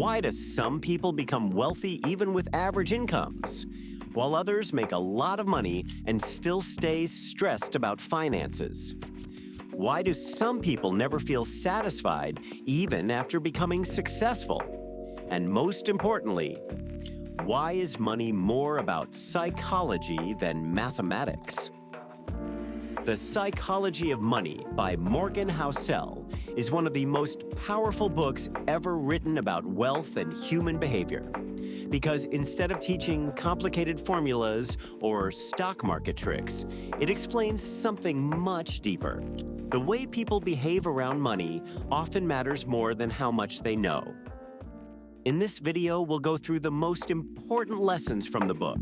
Why do some people become wealthy even with average incomes, while others make a lot of money and still stay stressed about finances? Why do some people never feel satisfied even after becoming successful? And most importantly, why is money more about psychology than mathematics? The Psychology of Money by Morgan Housel is one of the most powerful books ever written about wealth and human behavior. Because instead of teaching complicated formulas or stock market tricks, it explains something much deeper. The way people behave around money often matters more than how much they know. In this video, we'll go through the most important lessons from the book.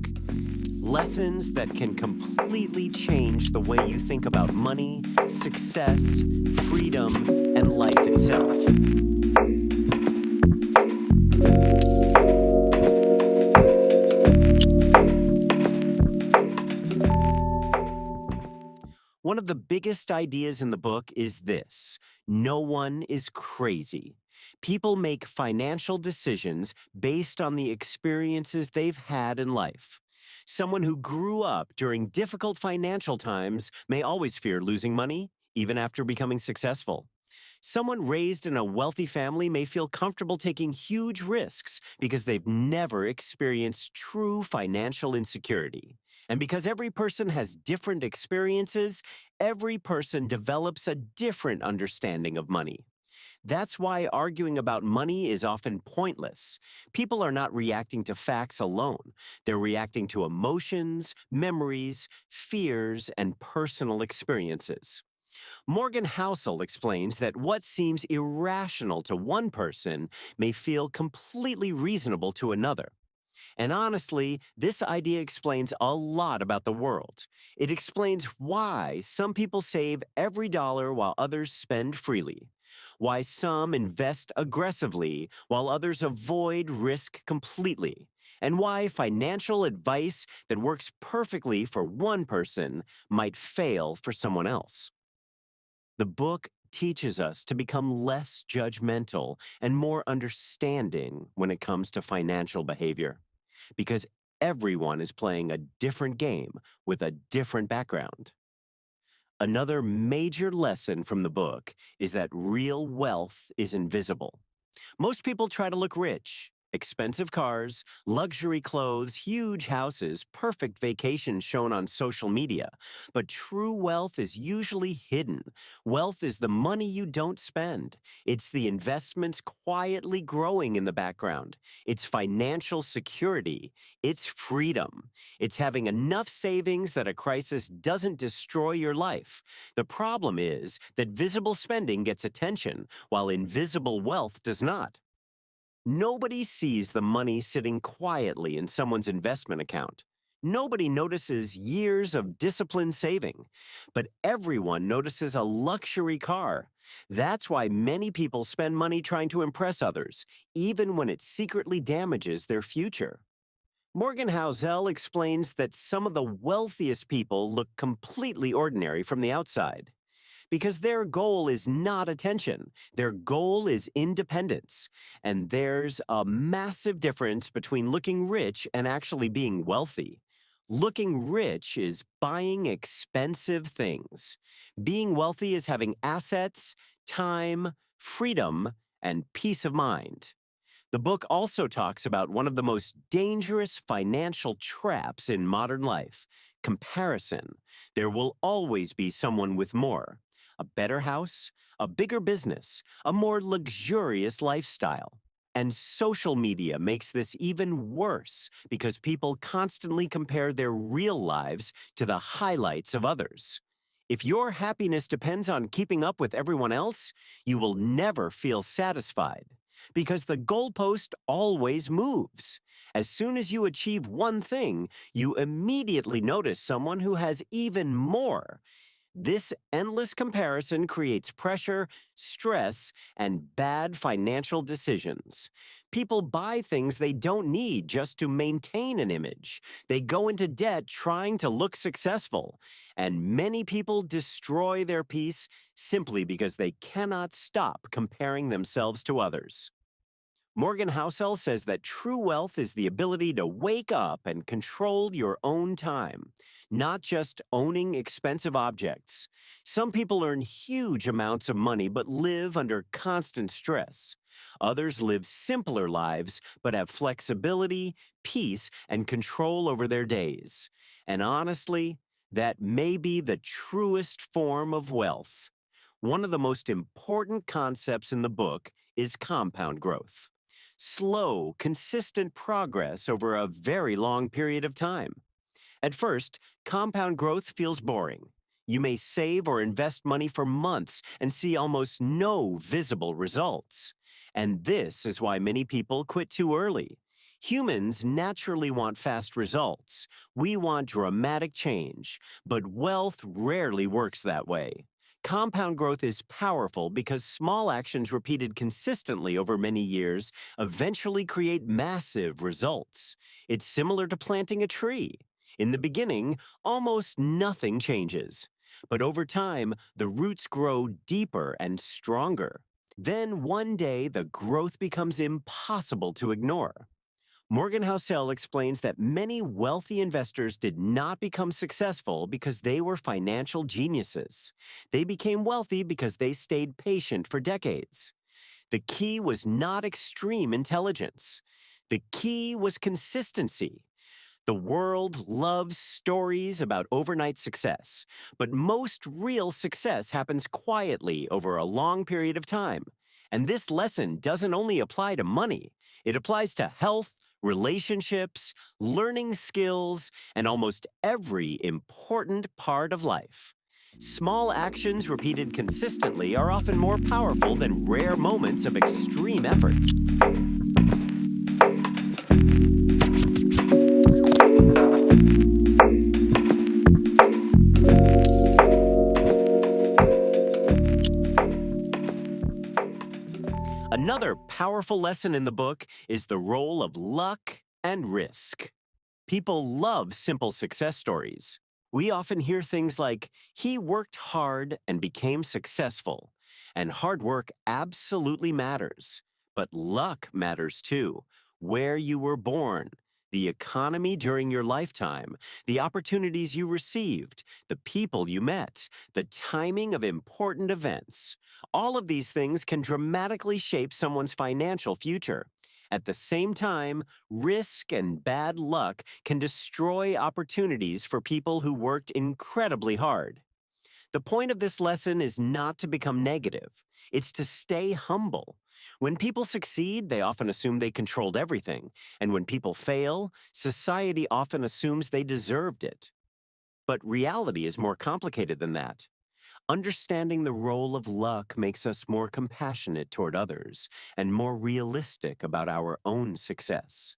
Lessons that can completely change the way you think about money, success, freedom, and life itself. One of the biggest ideas in the book is this: no one is crazy. People make financial decisions based on the experiences they've had in life. Someone who grew up during difficult financial times may always fear losing money, even after becoming successful. Someone raised in a wealthy family may feel comfortable taking huge risks because they've never experienced true financial insecurity. And because every person has different experiences, every person develops a different understanding of money. That's why arguing about money is often pointless. People are not reacting to facts alone. They're reacting to emotions, memories, fears, and personal experiences. Morgan Housel explains that what seems irrational to one person may feel completely reasonable to another. And honestly, this idea explains a lot about the world. It explains why some people save every dollar while others spend freely, why some invest aggressively while others avoid risk completely, and why financial advice that works perfectly for one person might fail for someone else. The book teaches us to become less judgmental and more understanding when it comes to financial behavior, because everyone is playing a different game with a different background. Another major lesson from the book is that real wealth is invisible. Most people try to look rich. Expensive cars, luxury clothes, huge houses, perfect vacations shown on social media. But true wealth is usually hidden. Wealth is the money you don't spend. It's the investments quietly growing in the background. It's financial security. It's freedom. It's having enough savings that a crisis doesn't destroy your life. The problem is that visible spending gets attention, while invisible wealth does not. Nobody sees the money sitting quietly in someone's investment account. Nobody notices years of disciplined saving, but everyone notices a luxury car. That's why many people spend money trying to impress others, even when it secretly damages their future. Morgan Housel explains that some of the wealthiest people look completely ordinary from the outside, because their goal is not attention. Their goal is independence. And there's a massive difference between looking rich and actually being wealthy. Looking rich is buying expensive things. Being wealthy is having assets, time, freedom, and peace of mind. The book also talks about one of the most dangerous financial traps in modern life: comparison. There will always be someone with more: a better house, a bigger business, a more luxurious lifestyle. And social media makes this even worse because people constantly compare their real lives to the highlights of others. If your happiness depends on keeping up with everyone else, you will never feel satisfied, because the goalpost always moves. As soon as you achieve one thing, you immediately notice someone who has even more. This endless comparison creates pressure, stress, and bad financial decisions. People buy things they don't need just to maintain an image. They go into debt trying to look successful. And many people destroy their peace simply because they cannot stop comparing themselves to others. Morgan Housel says that true wealth is the ability to wake up and control your own time, not just owning expensive objects. Some people earn huge amounts of money but live under constant stress. Others live simpler lives but have flexibility, peace, and control over their days. And honestly, that may be the truest form of wealth. One of the most important concepts in the book is compound growth. Slow, consistent progress over a very long period of time. At first, compound growth feels boring. You may save or invest money for months and see almost no visible results. And this is why many people quit too early. Humans naturally want fast results. We want dramatic change, but wealth rarely works that way. Compound growth is powerful because small actions repeated consistently over many years eventually create massive results. It's similar to planting a tree. In the beginning, almost nothing changes. But over time, the roots grow deeper and stronger. Then one day, the growth becomes impossible to ignore. Morgan Housel explains that many wealthy investors did not become successful because they were financial geniuses. They became wealthy because they stayed patient for decades. The key was not extreme intelligence. The key was consistency. The world loves stories about overnight success, but most real success happens quietly over a long period of time. And this lesson doesn't only apply to money, it applies to health, relationships, learning skills, and almost every important part of life. Small actions repeated consistently are often more powerful than rare moments of extreme effort. Another powerful lesson in the book is the role of luck and risk. People love simple success stories. We often hear things like, he worked hard and became successful. And hard work absolutely matters. But luck matters too. Where you were born, the economy during your lifetime, the opportunities you received, the people you met, the timing of important events. All of these things can dramatically shape someone's financial future. At the same time, risk and bad luck can destroy opportunities for people who worked incredibly hard. The point of this lesson is not to become negative. It's to stay humble. When people succeed, they often assume they controlled everything. And when people fail, society often assumes they deserved it. But reality is more complicated than that. Understanding the role of luck makes us more compassionate toward others and more realistic about our own success.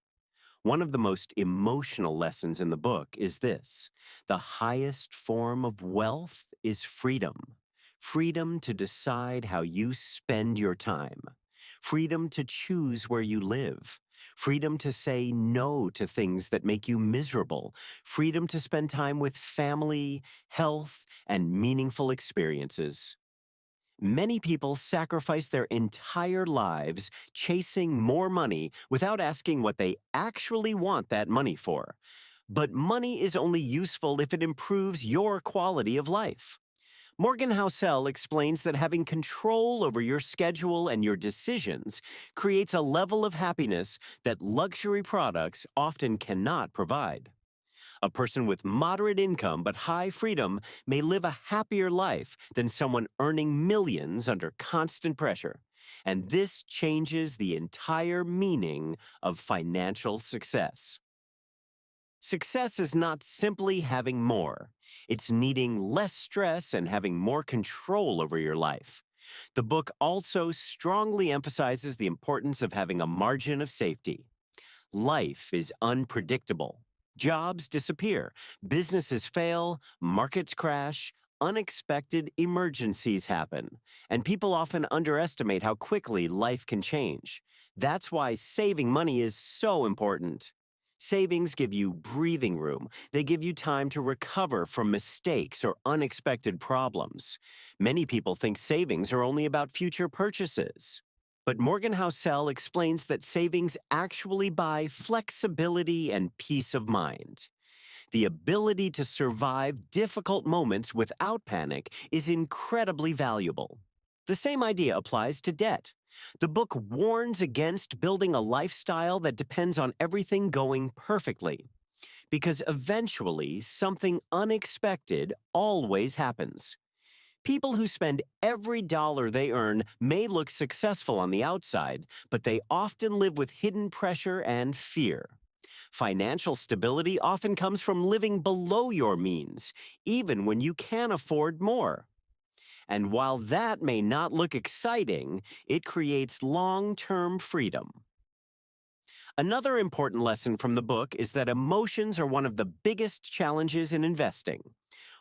One of the most emotional lessons in the book is this: the highest form of wealth is freedom. Freedom to decide how you spend your time. Freedom to choose where you live. Freedom to say no to things that make you miserable. Freedom to spend time with family, health, and meaningful experiences. Many people sacrifice their entire lives chasing more money without asking what they actually want that money for. But money is only useful if it improves your quality of life. Morgan Housel explains that having control over your schedule and your decisions creates a level of happiness that luxury products often cannot provide. A person with moderate income but high freedom may live a happier life than someone earning millions under constant pressure. And this changes the entire meaning of financial success. Success is not simply having more. It's needing less stress and having more control over your life. The book also strongly emphasizes the importance of having a margin of safety. Life is unpredictable. Jobs disappear, businesses fail, markets crash, unexpected emergencies happen, and people often underestimate how quickly life can change. That's why saving money is so important. Savings give you breathing room. They give you time to recover from mistakes or unexpected problems. Many people think savings are only about future purchases. But Morgan Housel explains that savings actually buy flexibility and peace of mind. The ability to survive difficult moments without panic is incredibly valuable. The same idea applies to debt. The book warns against building a lifestyle that depends on everything going perfectly, because eventually something unexpected always happens. People who spend every dollar they earn may look successful on the outside, but they often live with hidden pressure and fear. Financial stability often comes from living below your means, even when you can afford more. And while that may not look exciting, it creates long-term freedom. Another important lesson from the book is that emotions are one of the biggest challenges in investing.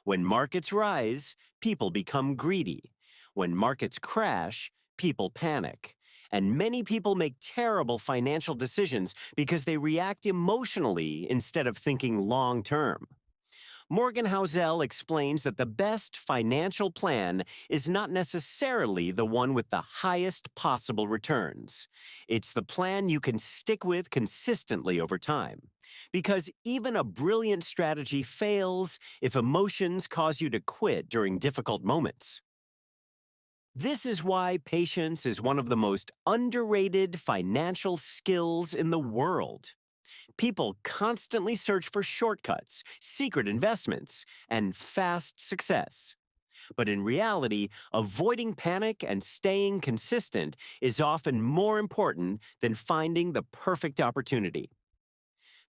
When markets rise, people become greedy. When markets crash, people panic. And many people make terrible financial decisions because they react emotionally instead of thinking long term. Morgan Housel explains that the best financial plan is not necessarily the one with the highest possible returns. It's the plan you can stick with consistently over time. Because even a brilliant strategy fails if emotions cause you to quit during difficult moments. This is why patience is one of the most underrated financial skills in the world. People constantly search for shortcuts, secret investments, and fast success. But in reality, avoiding panic and staying consistent is often more important than finding the perfect opportunity.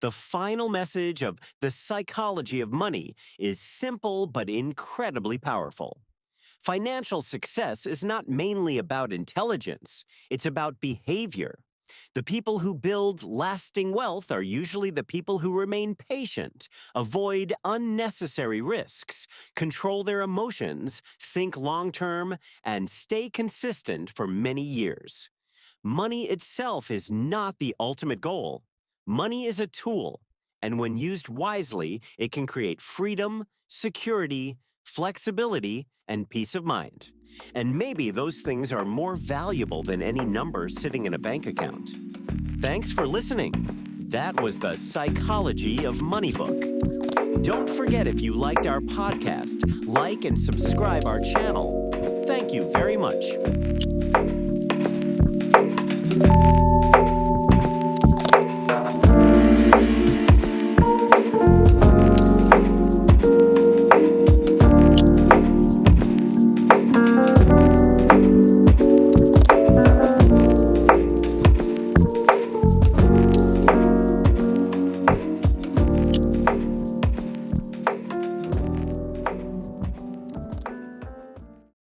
The final message of The Psychology of Money is simple but incredibly powerful. Financial success is not mainly about intelligence, it's about behavior. The people who build lasting wealth are usually the people who remain patient, avoid unnecessary risks, control their emotions, think long term, and stay consistent for many years. Money itself is not the ultimate goal. Money is a tool, and when used wisely, it can create freedom, security, flexibility, and peace of mind. And maybe those things are more valuable than any number sitting in a bank account. Thanks for listening. That was The Psychology of Money book. Don't forget, if you liked our podcast, like and subscribe our channel. Thank you very much.